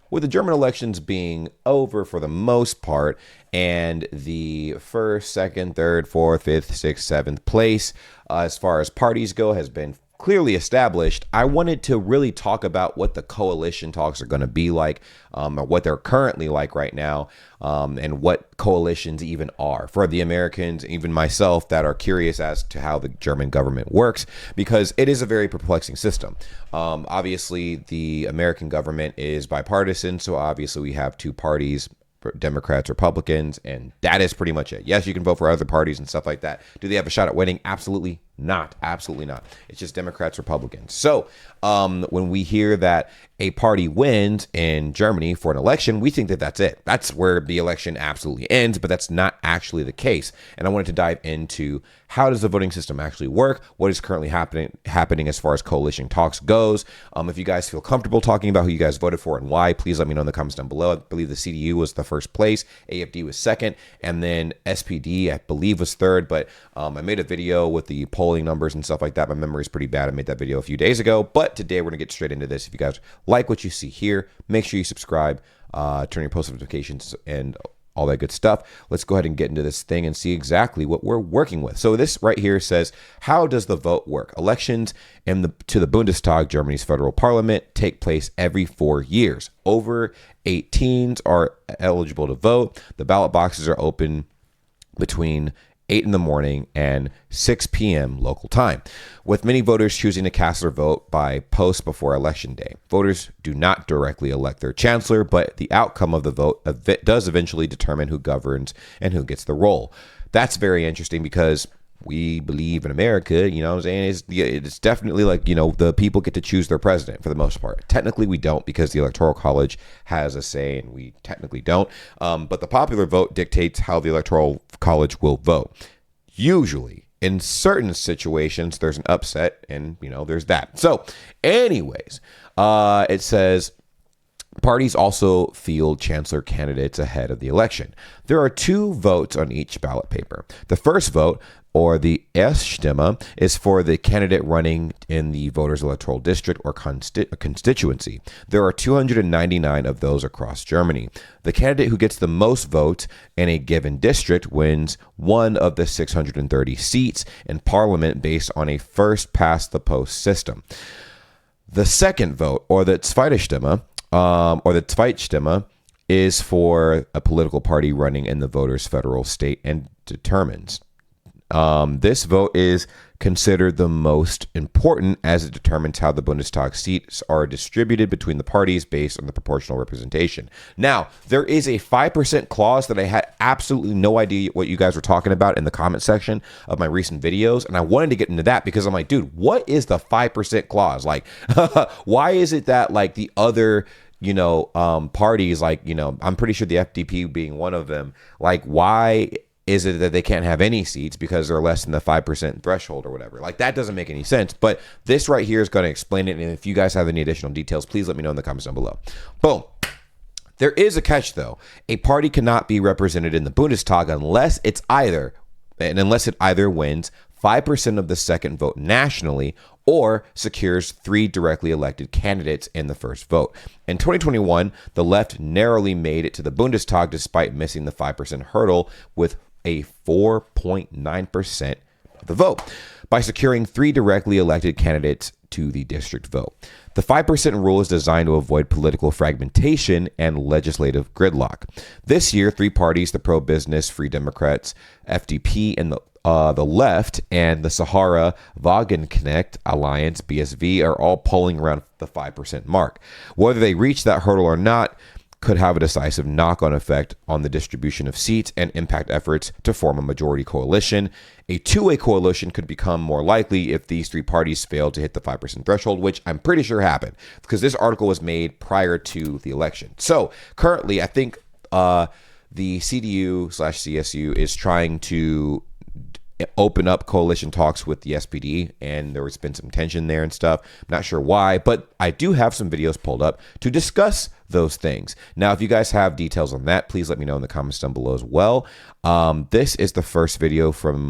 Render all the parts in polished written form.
with the German elections being over for the most part, and the first, second, third, fourth, fifth, sixth, seventh place, as far as parties go, has been clearly established, I wanted to really talk about what the coalition talks are going to be like, or what they're currently like right now, and what coalitions even are for the Americans, even myself, that are curious as to how the German government works, because it is a very perplexing system. Obviously, the American government is bipartisan, so obviously we have two parties, Democrats, Republicans, and that is pretty much it. Yes, you can vote for other parties and stuff like that. Do they have a shot at winning? Absolutely not. Absolutely not. It's just Democrats, Republicans. So when we hear that a party wins in Germany for an election, we think that that's it. That's where the election absolutely ends, but that's not actually the case. And I wanted to dive into how does the voting system actually work? What is currently happening as far as coalition talks goes? If you guys feel comfortable talking about who you guys voted for and why, please let me know in the comments down below. I believe the CDU was the first place, AFD was second, and then SPD, I believe, was third. But I made a video with the polling numbers and stuff like that. My memory is pretty bad. I made that video a few days ago, but today we're gonna get straight into this. If you guys like what you see here, make sure you subscribe, turn your post notifications, and all that good stuff. Let's go ahead and get into this thing and see exactly what we're working with. So this right here says, how does the vote work? Elections to the Bundestag, Germany's federal parliament, take place every 4 years. Over 18s are eligible to vote. The ballot boxes are open between 8 in the morning and 6 p.m. local time, with many voters choosing to cast their vote by post before election day. Voters do not directly elect their chancellor, but the outcome of the vote does eventually determine who governs and who gets the role. That's very interesting because we believe in America, you know what I'm saying? It's definitely like, you know, the people get to choose their president for the most part. Technically, we don't, because the Electoral College has a say and we technically don't. But the popular vote dictates how the Electoral College will vote. Usually, in certain situations, there's an upset and, you know, there's that. So anyways, it says, parties also field chancellor candidates ahead of the election. There are 2 votes on each ballot paper. The first vote, or the Erststimme, is for the candidate running in the voters' electoral district or constituency. There are 299 of those across Germany. The candidate who gets the most votes in a given district wins one of the 630 seats in parliament based on a first-past-the-post system. The second vote, or the Zweitstimme, is for a political party running in the voters' federal state and determines. This vote is considered the most important as it determines how the Bundestag seats are distributed between the parties based on the proportional representation. Now, there is a 5% clause that I had absolutely no idea what you guys were talking about in the comment section of my recent videos, and I wanted to get into that because I'm like, dude, what is the 5% clause? Like, why is it that, like, the other, you know, parties, like, you know, I'm pretty sure the FDP being one of them, like, why is it that they can't have any seats because they're less than the 5% threshold or whatever? Like, that doesn't make any sense. But this right here is going to explain it. And if you guys have any additional details, please let me know in the comments down below. Boom. There is a catch, though. A party cannot be represented in the Bundestag unless it either wins 5% of the second vote nationally or secures 3 directly elected candidates in the first vote. In 2021, the left narrowly made it to the Bundestag despite missing the 5% hurdle with a 4.9% of the vote by securing 3 directly elected candidates to the district vote. The 5% rule is designed to avoid political fragmentation and legislative gridlock. This year, 3 parties, the pro-business Free Democrats, FDP, and the left, and the Sahara Wagenknecht Alliance, BSV, are all polling around the 5% mark. Whether they reach that hurdle or not could have a decisive knock-on effect on the distribution of seats and impact efforts to form a majority coalition. A two-way coalition could become more likely if these 3 parties fail to hit the 5% threshold, which I'm pretty sure happened because this article was made prior to the election. So currently, I think the CDU/CSU is trying to open up coalition talks with the SPD, and there's been some tension there and stuff. I'm not sure why, but I do have some videos pulled up to discuss those things. Now, if you guys have details on that, please let me know in the comments down below as well. This is the first video from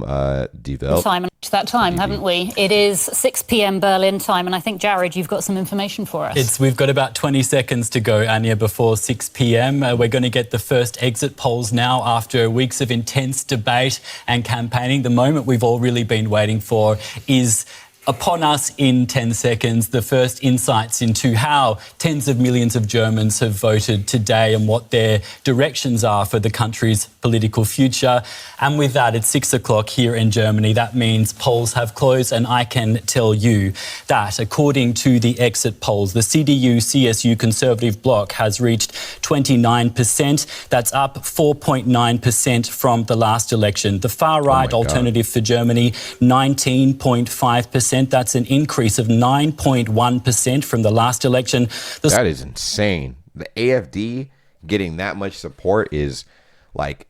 Deville. Simon. That time, haven't we? It is 6 p.m. Berlin time, and I think, Jared, you've got some information for us. We've got about 20 seconds to go, Anya, before 6 p.m. We're going to get the first exit polls now after weeks of intense debate and campaigning. The moment we've all really been waiting for is upon us in 10 seconds. The first insights into how tens of millions of Germans have voted today and what their directions are for the country's political future. And with that, it's 6 o'clock here in Germany. That means polls have closed, and I can tell you that according to the exit polls, the CDU-CSU Conservative bloc has reached 29%. That's up 4.9% from the last election. The far-right Alternative for Germany, 19.5%. That's an increase of 9.1% from the last election. That is insane. The AfD getting that much support is like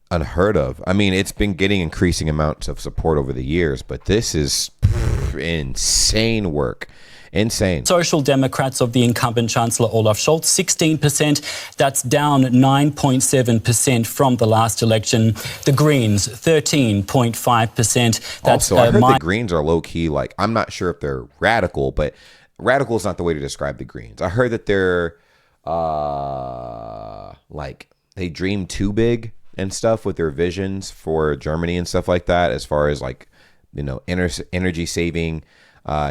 unheard of. I mean, it's been getting increasing amounts of support over the years, but this is insane work. Insane. Social Democrats of the incumbent Chancellor Olaf Scholz, 16%. That's down 9.7% from the last election. The Greens, 13.5%. That's also, I heard the Greens are low-key, like, I'm not sure if they're radical, but radical is not the way to describe the Greens. I heard that they're, like, they dream too big and stuff with their visions for Germany and stuff like that, as far as, like, you know, energy saving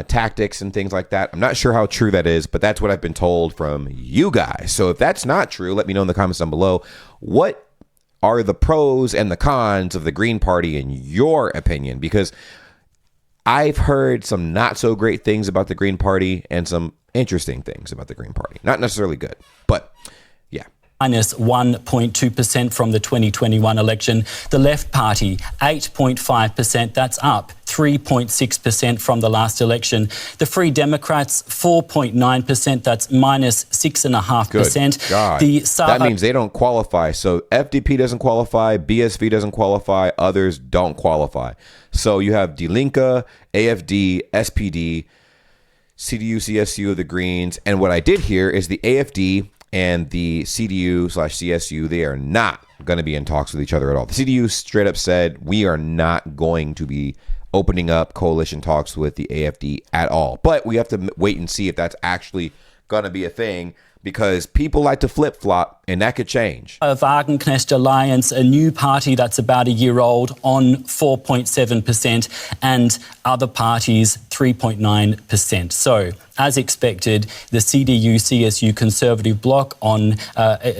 tactics and things like that. I'm not sure how true that is, but that's what I've been told from you guys. So if that's not true, let me know in the comments down below. What are the pros and the cons of the Green Party in your opinion? Because I've heard some not so great things about the Green Party and some interesting things about the Green Party. Not necessarily good, but yeah. Minus 1.2% from the 2021 election. The Left Party, 8.5%. That's up 3.6% from the last election. The Free Democrats, 4.9%. That's minus 6.5%. Good God. That means they don't qualify. So FDP doesn't qualify, BSV doesn't qualify, others don't qualify. So you have Die Linke, AfD, SPD, CDU, CSU, the Greens. And what I did here is the AfD and the CDU/CSU, they are not going to be in talks with each other at all. The CDU straight up said, we are not going to be opening up coalition talks with the AfD at all. But we have to wait and see if that's actually going to be a thing, because people like to flip-flop, and that could change. Wagenknecht Alliance, a new party that's about a year old, on 4.7%, and other parties 3.9%. So, as expected, the CDU-CSU Conservative bloc on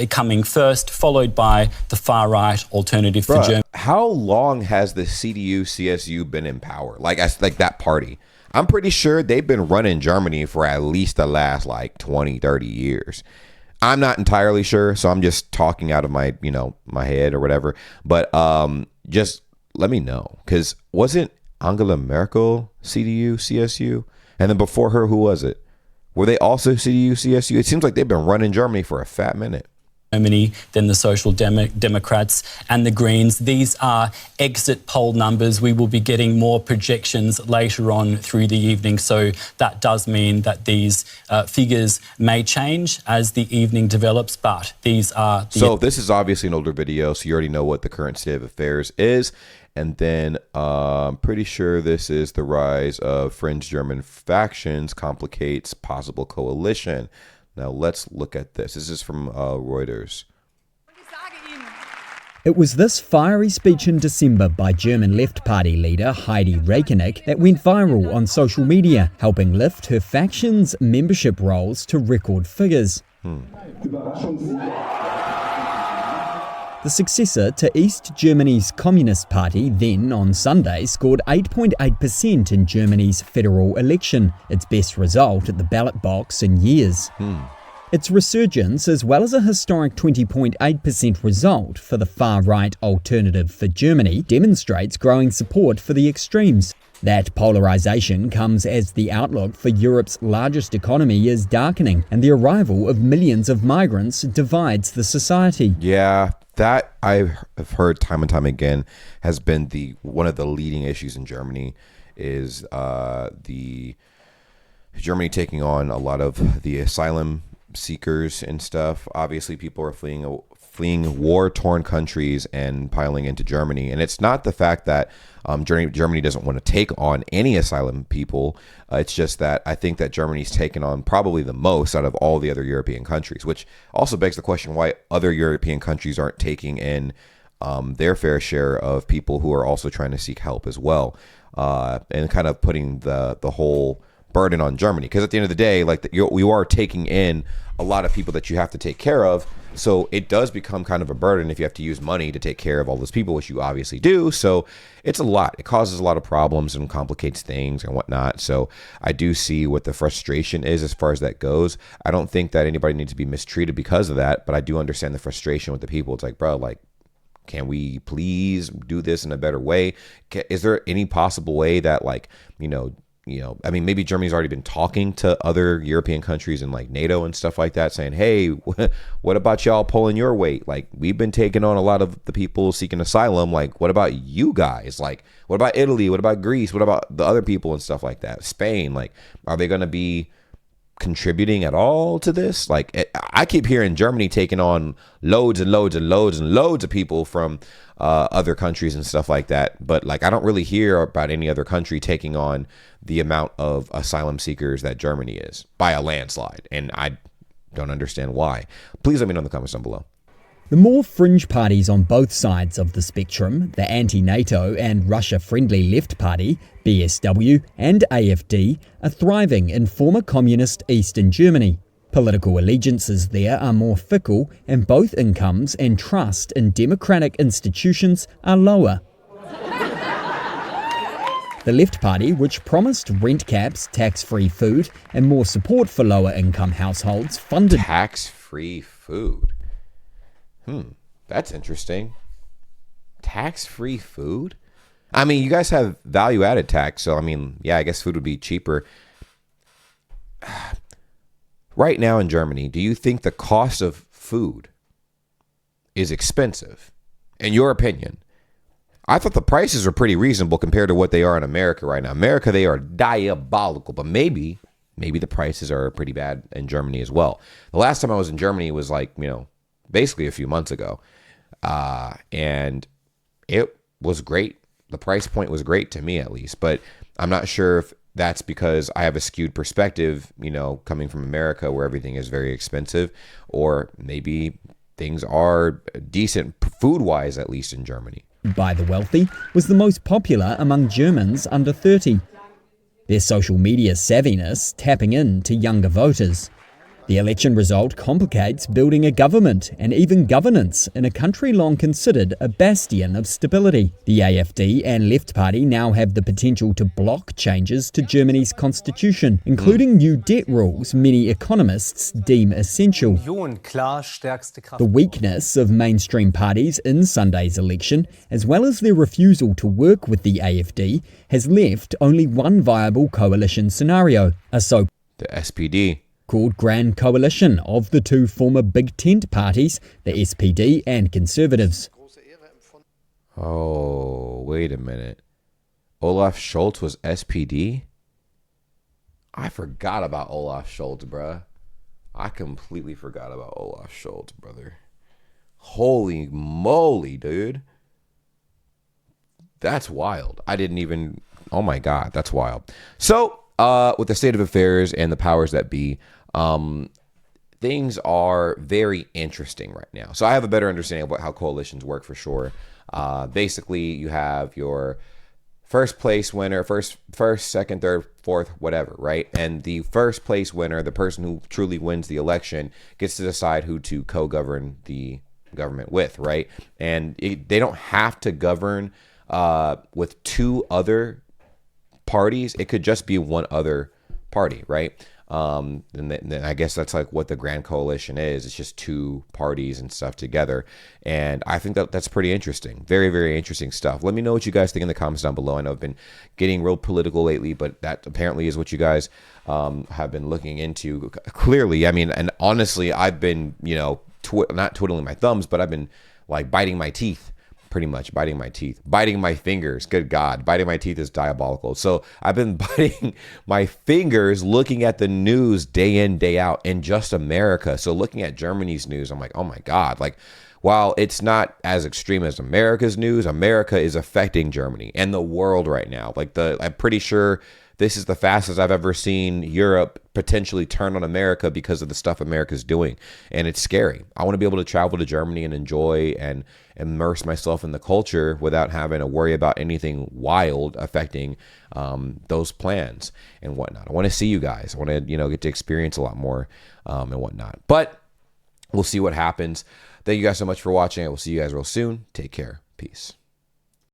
coming first, followed by the far-right Alternative for Germany. How long has the CDU-CSU been in power? Like that party? I'm pretty sure they've been running Germany for at least the last like 20, 30 years. I'm not entirely sure, so I'm just talking out of my, my head or whatever. But just let me know, because wasn't Angela Merkel CDU, CSU? And then before her, who was it? Were they also CDU, CSU? It seems like they've been running Germany for a fat minute. Germany, then the Social Democrats and the Greens. These are exit poll numbers. We will be getting more projections later on through the evening, so that does mean that these figures may change as the evening develops, but these are... So this is obviously an older video, so you already know what the current state of affairs is. And then I'm pretty sure this is the rise of fringe German factions complicates possible coalition. Now let's look at this. This is from Reuters. It was this fiery speech in December by German Left Party leader Heidi Rekenik that went viral on social media, helping lift her faction's membership rolls to record figures. The successor to East Germany's Communist Party then, on Sunday, scored 8.8% in Germany's federal election, its best result at the ballot box in years. Its resurgence, as well as a historic 20.8% result for the far-right Alternative for Germany, demonstrates growing support for the extremes. That polarization comes as the outlook for Europe's largest economy is darkening, and the arrival of millions of migrants divides the society. Yeah. That I've heard time and time again has been one of the leading issues in Germany, is the Germany taking on a lot of the asylum seekers and stuff. Obviously, people are fleeing fleeing war-torn countries and piling into Germany. And it's not the fact that Germany doesn't want to take on any asylum people. It's just that I think that Germany's taken on probably the most out of all the other European countries, which also begs the question why other European countries aren't taking in their fair share of people who are also trying to seek help as well, and kind of putting the whole burden on Germany. Because at the end of the day, like you are taking in a lot of people that you have to take care of. So it does become kind of a burden if you have to use money to take care of all those people, which you obviously do. So it's a lot. It causes a lot of problems and complicates things and whatnot. So I do see what the frustration is as far as that goes. I don't think that anybody needs to be mistreated because of that, but I do understand the frustration with the people. It's like, bro, like, can we please do this in a better way? Is there any possible way that, like, I mean, maybe Germany's already been talking to other European countries and like NATO and stuff like that, saying, hey, what about y'all pulling your weight? Like, we've been taking on a lot of the people seeking asylum. Like, what about you guys? Like, what about Italy? What about Greece? What about the other people and stuff like that? Spain, like, are they going to be contributing at all to this? Like, I keep hearing Germany taking on loads and loads and loads and loads of people from other countries and stuff like that, but like I don't really hear about any other country taking on the amount of asylum seekers that Germany is by a landslide, and I don't understand why. Please let me know in the comments down below. The more fringe parties on both sides of the spectrum, the anti-NATO and Russia-friendly Left Party, BSW and AfD, are thriving in former communist Eastern Germany. Political allegiances there are more fickle, and both incomes and trust in democratic institutions are lower. The Left Party, which promised rent caps, tax-free food, and more support for lower-income households, funded tax-free food. That's interesting. Tax-free food? I mean, you guys have value-added tax, so I mean, yeah, I guess food would be cheaper. Right now in Germany, do you think the cost of food is expensive? In your opinion? I thought the prices are pretty reasonable compared to what they are in America right now. America, they are diabolical, but maybe the prices are pretty bad in Germany as well. The last time I was in Germany was like, basically a few months ago. And it was great. The price point was great to me, at least, but I'm not sure if that's because I have a skewed perspective, coming from America where everything is very expensive, or maybe things are decent food-wise, at least in Germany. By the wealthy was the most popular among Germans under 30. Their social media savviness tapping in to younger voters. The election result complicates building a government and even governance in a country long considered a bastion of stability. The AfD and Left Party now have the potential to block changes to Germany's constitution, including new debt rules many economists deem essential. The weakness of mainstream parties in Sunday's election, as well as their refusal to work with the AfD, has left only one viable coalition scenario, the SPD. Called Grand Coalition of the two former Big Tent parties, the SPD and Conservatives. Oh, wait a minute. Olaf Scholz was SPD? I forgot about Olaf Scholz, bruh. I completely forgot about Olaf Scholz, brother. Holy moly, dude. That's wild. Oh my God, that's wild. So, with the state of affairs and the powers that be, things are very interesting right now. So I have a better understanding of how coalitions work for sure. Basically, you have your first place winner, first, second, third, fourth, whatever, right? And the first place winner, the person who truly wins the election, gets to decide who to co-govern the government with, right? And they don't have to govern with two other parties. It could just be one other party, right? And then I guess that's like what the Grand Coalition is. It's just two parties and stuff together. And I think that's pretty interesting. Very, very interesting stuff. Let me know what you guys think in the comments down below. I know I've been getting real political lately, but that apparently is what you guys have been looking into. Clearly, I mean, and honestly, I've been, not twiddling my thumbs, but I've been like biting my teeth pretty much biting my teeth, biting my fingers. Good God, biting my teeth is diabolical. So I've been biting my fingers looking at the news day in, day out in just America. So looking at Germany's news, I'm like, oh my God, like, while it's not as extreme as America's news, America is affecting Germany and the world right now. Like I'm pretty sure this is the fastest I've ever seen Europe potentially turn on America because of the stuff America's doing. And it's scary. I want to be able to travel to Germany and enjoy and immerse myself in the culture without having to worry about anything wild affecting those plans and whatnot. I want to see you guys. I want to, get to experience a lot more and whatnot. But we'll see what happens. Thank you guys so much for watching. I will see you guys real soon. Take care. Peace.